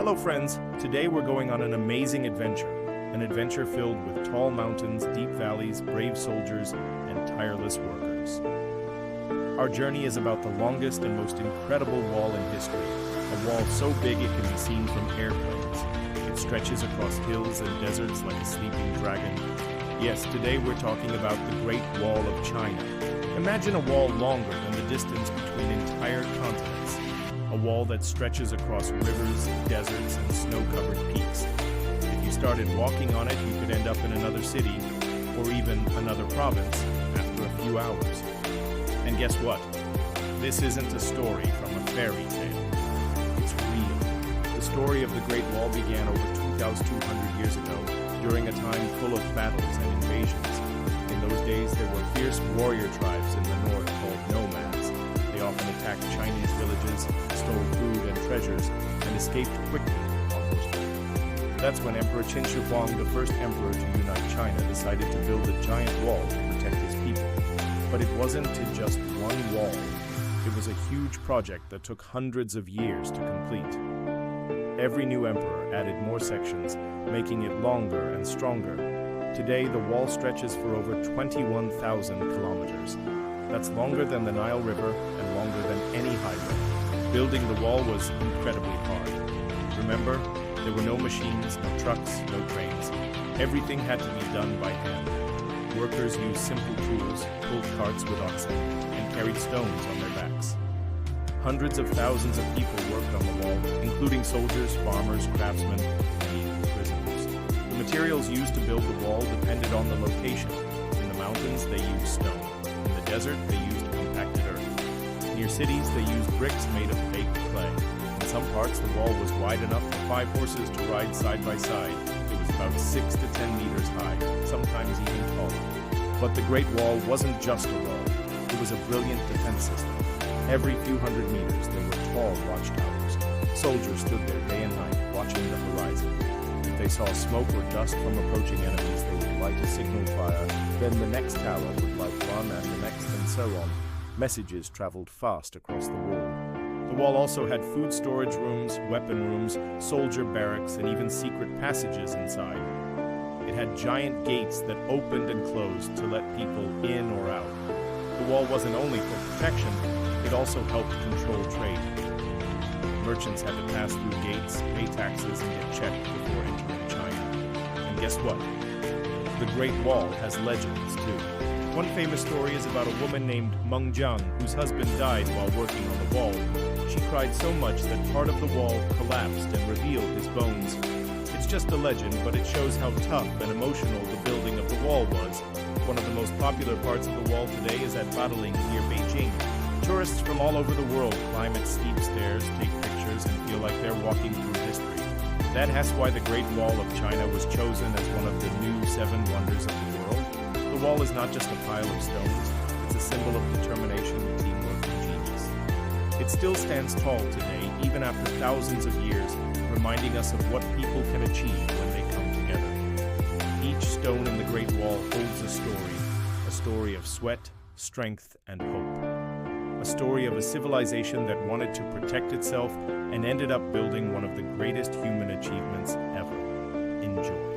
Hello friends, today we're going on an amazing adventure. An adventure filled with tall mountains, deep valleys, brave soldiers, and tireless workers. Our journey is about the longest and most incredible wall in history. A wall so big it can be seen from airplanes. It stretches across hills and deserts like a sleeping dragon. Yes, today we're talking about the Great Wall of China. Imagine a wall longer than the distance between entire continents. A wall that stretches across rivers, deserts, and snow-covered peaks. If you started walking on it, you could end up in another city, or even another province, after a few hours. And guess what? This isn't a story from a fairy tale. It's real. The story of the Great Wall began over 2,200 years ago, during a time full of battles and invasions. In those days, there were fierce warrior tribes in the north called nomads. They often attacked Chinese villages, stole food and treasures, and escaped quickly on horseback. That's when Emperor Qin Shi Huang, the first emperor to unite China, decided to build a giant wall to protect his people. But it wasn't just one wall. It was a huge project that took hundreds of years to complete. Every new emperor added more sections, making it longer and stronger. Today, the wall stretches for over 21,000 kilometers. That's longer than the Nile River and longer than any highway. Building the wall was incredibly hard. Remember, there were no machines, no trucks, no trains. Everything had to be done by hand. Workers used simple tools, pulled carts with oxen, and carried stones on their backs. Hundreds of thousands of people worked on the wall, including soldiers, farmers, craftsmen, and even prisoners. The materials used to build the wall depended on the location. In the mountains, they used stone. In the desert, they used compacted earth. Near cities, they used bricks made of baked clay. In some parts, the wall was wide enough for 5 horses to ride side by side. It was about 6 to 10 meters high, sometimes even taller. But the Great Wall wasn't just a wall. It was a brilliant defense system. Every few hundred meters, there were tall watchtowers. Soldiers stood there day and night, watching the horizon. If they saw smoke or dust from approaching enemies, they would light a signal fire. Then the next tower would light one, and the next, and so on. Messages traveled fast across the wall. The wall also had food storage rooms, weapon rooms, soldier barracks, and even secret passages inside. It had giant gates that opened and closed to let people in or out. The wall wasn't only for protection, it also helped control trade. Merchants had to pass through gates, pay taxes, and get checked before entering China. And guess what? The Great Wall has legends, too. One famous story is about a woman named Meng Jiang, whose husband died while working on the wall. She cried so much that part of the wall collapsed and revealed his bones. It's just a legend, but it shows how tough and emotional the building of the wall was. One of the most popular parts of the wall today is at Badaling near Beijing. Tourists from all over the world climb its steep stairs, take pictures, and feel like they're walking through history. That's why the Great Wall of China was chosen as one of the new 7 wonders of the world. The wall is not just a pile of stones, it's a symbol of determination, teamwork, and genius. It still stands tall today, even after thousands of years, reminding us of what people can achieve when they come together. Each stone in the Great Wall holds a story of sweat, strength, and hope. A story of a civilization that wanted to protect itself and ended up building one of the greatest human achievements ever. Enjoy.